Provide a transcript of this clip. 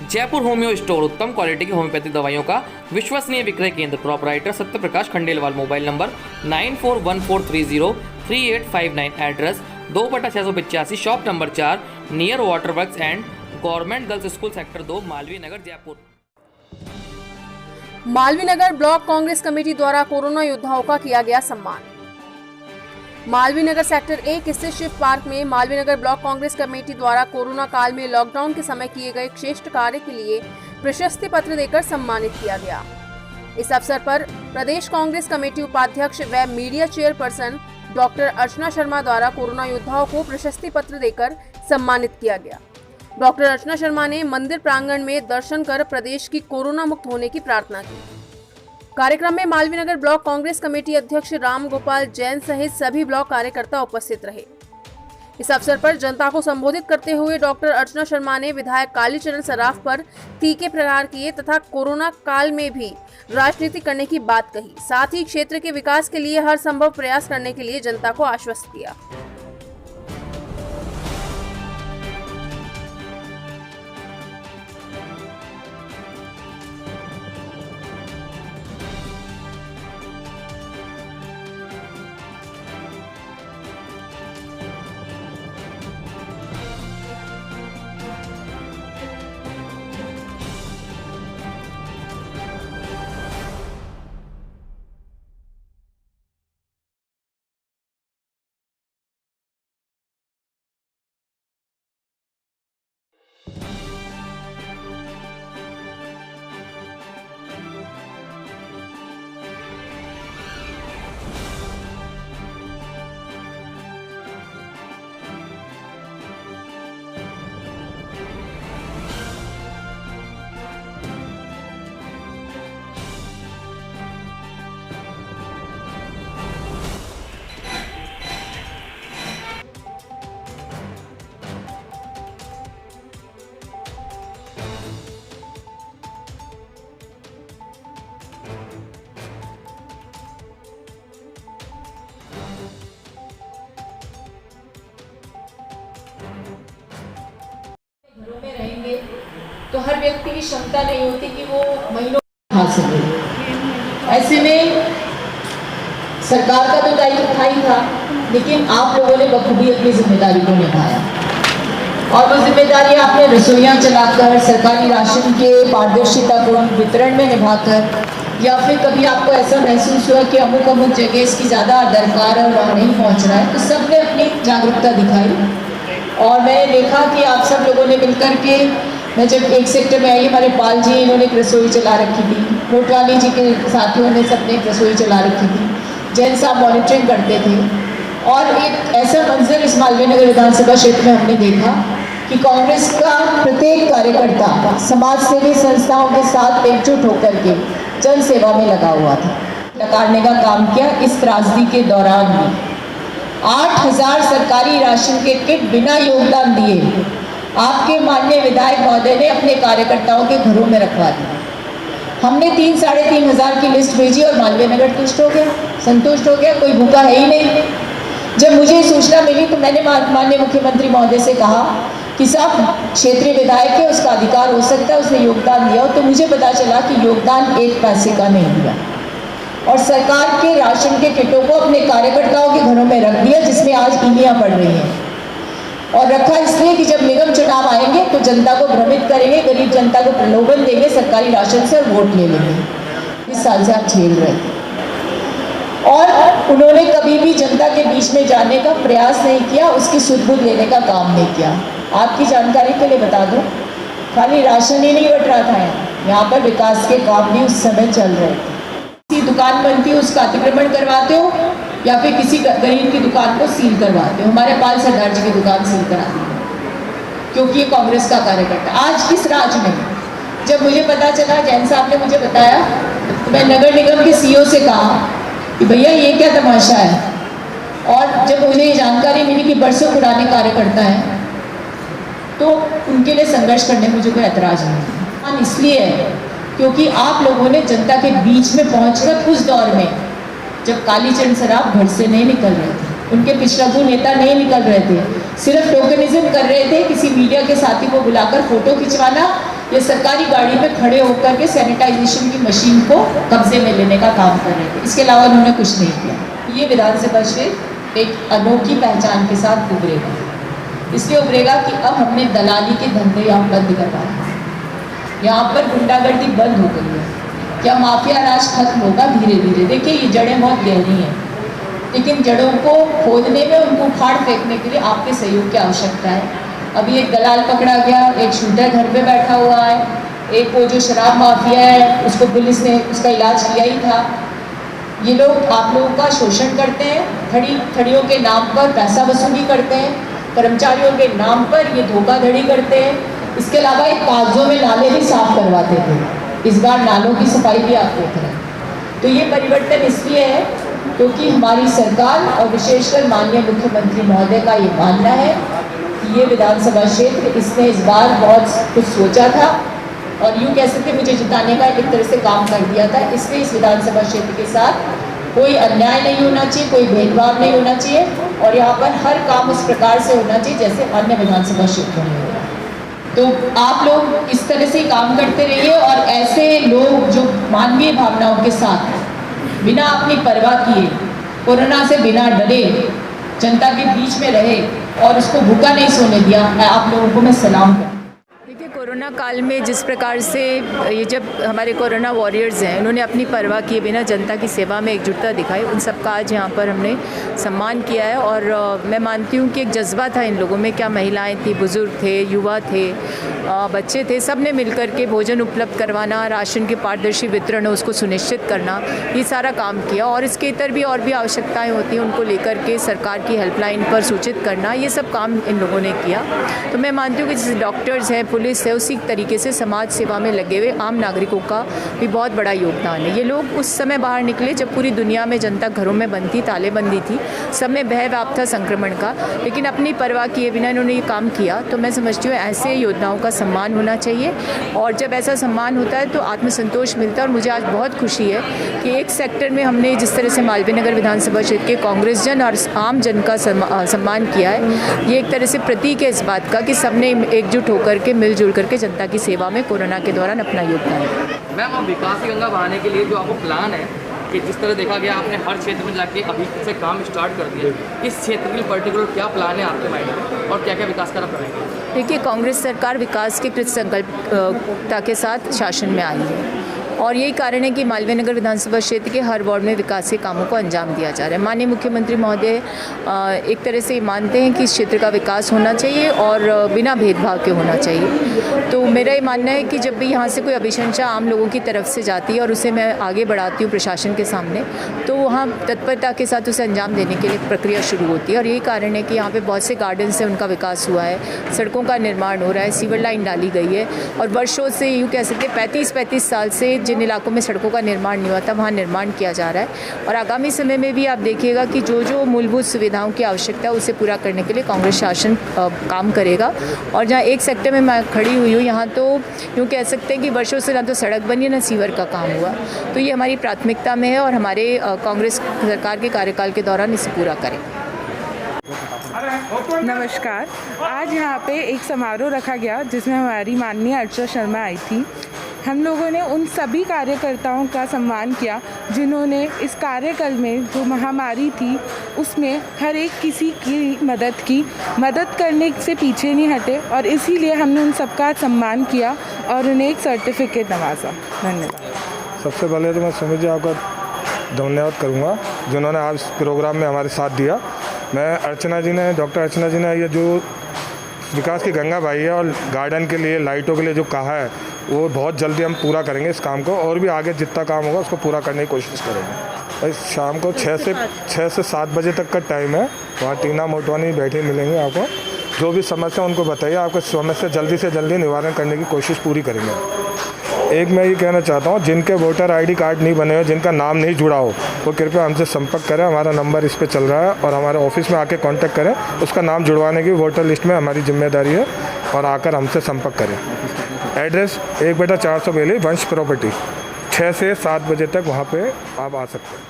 Jaipur homeo store उत्तम quality की homeopathic दवाइयों का विश्वसनीय विक्रय केंद्र। Proprietor Satyaprakash Khandelwal. Mobile number 9414303859। Address 2/685 shop number 4 near water works and government girls school sector 2 Malviya Nagar Jaipur. Malviya Nagar block Congress committee द्वारा कोरोना योद्धाओं का किया गया सम्मान। मालवीय नगर सेक्टर 1 स्थित शिव पार्क में मालवीय नगर ब्लॉक कांग्रेस कमेटी द्वारा कोरोना काल में लॉकडाउन के समय किए गए श्रेष्ठ कार्य के लिए प्रशस्ति पत्र देकर सम्मानित किया गया। इस अवसर पर प्रदेश कांग्रेस कमेटी उपाध्यक्ष व media chairperson doctor Archana Sharma द्वारा कोरोना योद्धाओं को प्रशस्ति पत्र देकर सम्मानित किया गया। डॉक्टर अर्चना शर्मा ने मंदिर प्रांगण में दर्शन कर प्रदेश की कोरोना मुक्त होने की प्रार्थना की। कार्यक्रम में मालवीय नगर ब्लॉक कांग्रेस कमेटी अध्यक्ष राम गोपाल जैन सहित सभी ब्लॉक कार्यकर्ता उपस्थित रहे। इस अवसर पर जनता को संबोधित करते हुए डॉक्टर अर्चना शर्मा ने विधायक कालीचरण सराफ पर तीखे प्रहार किए तथा कोरोना काल में भी राजनीति करने की बात कही। साथ ही क्षेत्र के विकास के लिए हर संभव प्रयास करने के लिए जनता को आश्वस्त किया। घरों में रहेंगे तो हर व्यक्ति की क्षमता नहीं होती कि वो महीनों खा सके। ऐसे में सरकार का तो दायित्व था ही था, लेकिन आप लोगों ने बखूबी अपनी जिम्मेदारी को निभाया और वो जिम्मेदारी आपने रसोइयाँ चलाकर, सरकारी राशन के पारदर्शितापूर्ण वितरण में निभाकर, या फिर कभी आपको ऐसा महसूस हुआ कि अमुक जगह इसकी ज़्यादा दरकार है और वहाँ नहीं पहुँच रहा है, तो सबने अपनी जागरूकता दिखाई। और मैंने देखा कि आप सब लोगों ने मिलकर के, मैं जब एक सेक्टर में आई, हमारे पाल जी इन्होंने एक रसोई चला रखी थी, कोटवाली जी के साथियों ने सबने एक रसोई चला रखी थी, जैन साहब मॉनिटरिंग करते थे। और एक ऐसा मंजर इस मालवीय नगर विधानसभा क्षेत्र में हमने देखा कि कांग्रेस का प्रत्येक कार्यकर्ता समाज सेवी संस्थाओं के साथ एकजुट होकर के जन सेवा में लगा हुआ था, नकारने का काम किया। इस त्रासदी के दौरान भी 8000 सरकारी राशन के किट बिना योगदान दिए आपके माननीय विधायक महोदय ने अपने कार्यकर्ताओं के घरों में रखवा दिया। हमने 3-3.5 हज़ार की लिस्ट भेजी और मालवीय नगर तुष्ट हो गया, संतुष्ट हो गया, कोई भूखा है ही नहीं। जब मुझे सूचना मिली तो मैंने माननीय मुख्यमंत्री महोदय से कहा कि साहब क्षेत्रीय विधायक है, उसका अधिकार हो सकता है, उसने योगदान दिया हो। तो मुझे पता चला कि योगदान 1 पैसे का नहीं दिया और सरकार के राशन के किटों को अपने कार्यकर्ताओं के घरों में रख दिया, जिसमें आज ईलियाँ पड़ रही हैं। और रखा इसलिए कि जब निगम चुनाव आएंगे तो जनता को भ्रमित करेंगे, गरीब जनता को प्रलोभन देंगे, सरकारी राशन से वोट ले लेंगे। इस साल से आप झेल रहे थे और उन्होंने कभी भी जनता के बीच में जाने का प्रयास नहीं किया, उसकी सुध-बुध लेने का काम नहीं किया। आपकी जानकारी के लिए बता दूं, खाली राशन ही नहीं बट रहा था, यहाँ पर विकास के काम भी उस समय चल रहे थे। किसी दुकान बनती है उसका अतिक्रमण करवाते हो या फिर किसी गरीब की दुकान को सील करवाते हो। हमारे पाल सरदार जी की दुकान सील करा दी क्योंकि ये कांग्रेस का कार्यकर्ता। आज किस राज में, जब मुझे पता चला, जैन साहब ने मुझे बताया, तो मैं नगर निगम के सीईओ से कहा कि भैया ये क्या तमाशा है। और जब मुझे ये जानकारी मिली कि बरसों पुराने कार्यकर्ता हैं, तो उनके लिए संघर्ष करने में मुझे कोई ऐतराज नहीं। इसलिए है क्योंकि आप लोगों ने जनता के बीच में पहुंचकर उस दौर में जब कालीचरण सराफ घर से नहीं निकल रहे थे, उनके पिछड़ागु नेता नहीं निकल रहे थे, सिर्फ टोकनिज्म कर रहे थे, किसी मीडिया के साथी को बुलाकर फोटो खिंचवाना या सरकारी गाड़ी पे खड़े होकर के सैनिटाइजेशन की मशीन को कब्जे में लेने का काम कर रहे थे। इसके अलावा उन्होंने कुछ नहीं किया। ये विधानसभा क्षेत्र एक अनोखी पहचान के साथ उभरेगा। इसलिए उभरेगा कि अब हमने दलाली के धंधे यहाँ बंद करवाए, यहाँ पर गुंडागर्दी बंद हो गई है, क्या माफिया राज खत्म होगा धीरे धीरे। देखिए ये जड़ें बहुत गहरी हैं, लेकिन जड़ों को खोदने में, उनको उखाड़ फेंकने के लिए आपके सहयोग की आवश्यकता है। अभी एक दलाल पकड़ा गया, एक शूटर घर पे बैठा हुआ है, एक वो जो शराब माफिया है उसको पुलिस ने उसका इलाज किया ही था। ये लोग आप लोगों का शोषण करते हैं, खड़ियों के नाम पर पैसा वसूली करते हैं, कर्मचारियों के नाम पर ये धोखाधड़ी करते हैं। इसके अलावा एक कागजों में नाले भी साफ करवाते थे, इस बार नालों की सफाई भी आप देख रहे हैं। तो ये परिवर्तन इसलिए है क्योंकि हमारी सरकार और विशेषकर माननीय मुख्यमंत्री महोदय का ये मानना है कि ये विधानसभा क्षेत्र, इसने इस बार बहुत कुछ सोचा था और यूँ कह सकते मुझे जिताने का एक तरह से काम कर दिया था। इसलिए इस विधानसभा क्षेत्र के साथ कोई अन्याय नहीं होना चाहिए, कोई भेदभाव नहीं होना चाहिए और यहाँ पर हर काम उस प्रकार से होना चाहिए जैसे अन्य विधानसभा क्षेत्रों में हो रहा है। तो आप लोग इस तरह से काम करते रहिए और ऐसे लोग जो मानवीय भावनाओं के साथ बिना अपनी परवाह किए, कोरोना से बिना डरे जनता के बीच में रहे और उसको भूखा नहीं सोने दिया, मैं आप लोगों को मैं सलाम करता हूं। देखिए कोरोना काल में जिस प्रकार से ये जब हमारे कोरोना वॉरियर्स हैं, उन्होंने अपनी परवाह किए बिना जनता की सेवा में एकजुटता दिखाई, उन सबका आज यहाँ पर हमने सम्मान किया है। और मैं मानती हूँ कि एक जज्बा था इन लोगों में, क्या महिलाएं थी, बुज़ुर्ग थे, युवा थे, बच्चे थे, सब ने मिलकर के भोजन उपलब्ध करवाना, राशन के पारदर्शी वितरण उसको सुनिश्चित करना, ये सारा काम किया। और इसके इतर भी और भी आवश्यकताएँ होती हैं, उनको लेकर के सरकार की हेल्पलाइन पर सूचित करना, ये सब काम इन लोगों ने किया। तो मैं मानती हूँ कि जैसे डॉक्टर्स हैं, पुलिस है, उसी तरीके से समाज सेवा में लगे हुए आम नागरिकों का भी बहुत बड़ा योगदान है। ये लोग उस समय बाहर निकले जब पूरी दुनिया में जनता घरों में बंद थी, तालेबंदी थी, सब में भय व्याप्त था संक्रमण का, लेकिन अपनी परवाह किए बिना इन्होंने ये काम किया। तो मैं समझती हूँ ऐसे योद्धाओं का सम्मान होना चाहिए और जब ऐसा सम्मान होता है तो आत्मसंतोष मिलता है। और मुझे आज बहुत खुशी है कि एक सेक्टर में हमने जिस तरह से मालवीय नगर विधानसभा क्षेत्र के कांग्रेस जन और आम जन का सम्मान किया है, ये एक तरह से प्रतीक है इस बात का कि सबने एकजुट होकर के मिलजुल करके जनता की सेवा में कोरोना के दौरान अपना योगदान दिया। मैम, अब विकास की गंगा बहाने के लिए जो आपको प्लान है कि जिस तरह देखा गया आपने हर क्षेत्र में जाके अभी से काम स्टार्ट कर दिया, इस क्षेत्र के लिए पर्टिकुलर क्या प्लान है आपके माइंड में और क्या क्या विकास कर रहे हैं? देखिए कांग्रेस सरकार विकास के कृत संकल्पता के साथ शासन में आई है और यही कारण है कि मालवीय नगर विधानसभा क्षेत्र के हर वार्ड में विकास के कामों को अंजाम दिया जा रहा है। माननीय मुख्यमंत्री महोदय एक तरह से मानते हैं कि इस क्षेत्र का विकास होना चाहिए और बिना भेदभाव के होना चाहिए। तो मेरा ये मानना है कि जब भी यहाँ से कोई अभिशंसा आम लोगों की तरफ से जाती है और उसे मैं आगे बढ़ाती हूँ प्रशासन के सामने, तो वहाँ तत्परता के साथ उसे अंजाम देने के लिए प्रक्रिया शुरू होती है। और यही कारण है कि यहाँ पे बहुत से गार्डन से उनका विकास हुआ है, सड़कों का निर्माण हो रहा है, सीवर लाइन डाली गई है और वर्षों से यूँ कह सकते 35 साल से जिन इलाकों में सड़कों का निर्माण नहीं हुआ था वहाँ निर्माण किया जा रहा है। और आगामी समय में भी आप देखिएगा कि जो जो मूलभूत सुविधाओं की आवश्यकता है उसे पूरा करने के लिए कांग्रेस शासन काम करेगा। और जहाँ एक सेक्टर में मैं खड़ी हुई हूँ, यहाँ तो यूँ कह सकते हैं कि वर्षों से ना तो सड़क बनी ना सीवर का काम हुआ, तो ये हमारी प्राथमिकता में है और हमारे कांग्रेस सरकार के कार्यकाल के दौरान इसे पूरा करें। नमस्कार, आज यहाँ पे एक समारोह रखा गया जिसमें हमारी माननीय अर्चना शर्मा आई थी। हम लोगों ने उन सभी कार्यकर्ताओं का सम्मान किया जिन्होंने इस कार्यकाल में जो महामारी थी उसमें हर एक किसी की मदद करने से पीछे नहीं हटे और इसीलिए हमने उन सबका सम्मान किया और उन्हें एक सर्टिफिकेट नवाजा। धन्यवाद। सबसे पहले तो मैं सुमित जी आपका धन्यवाद करूँगा जिन्होंने आज प्रोग्राम में हमारे साथ दिया। मैं डॉक्टर अर्चना जी ने ये जो विकास की गंगा भाई है और गार्डन के लिए, लाइटों के लिए जो कहा है वो बहुत जल्दी हम पूरा करेंगे इस काम को और भी आगे जितना काम होगा उसको पूरा करने की कोशिश करेंगे। इस शाम को 6 से 7 बजे तक का टाइम है, वहाँ टीना मोटवानी बैठी मिलेंगे आपको। जो भी समस्या उनको बताइए, आपको समस्या जल्दी से जल्दी निवारण करने की कोशिश पूरी करेंगे। एक मैं ये कहना चाहता हूँ, जिनके वोटर ID कार्ड नहीं बने हो, जिनका नाम नहीं जुड़ा हो, वो कृपया हमसे संपर्क करें। हमारा नंबर इस पे चल रहा है और हमारे ऑफिस में आके कांटेक्ट करें। उसका नाम जुड़वाने की वोटर लिस्ट में हमारी जिम्मेदारी है और आकर हमसे संपर्क करें। एड्रेस 1/400 बेली वंश प्रॉपर्टी, 6 से 7 बजे तक वहाँ पे आप आ सकते हैं।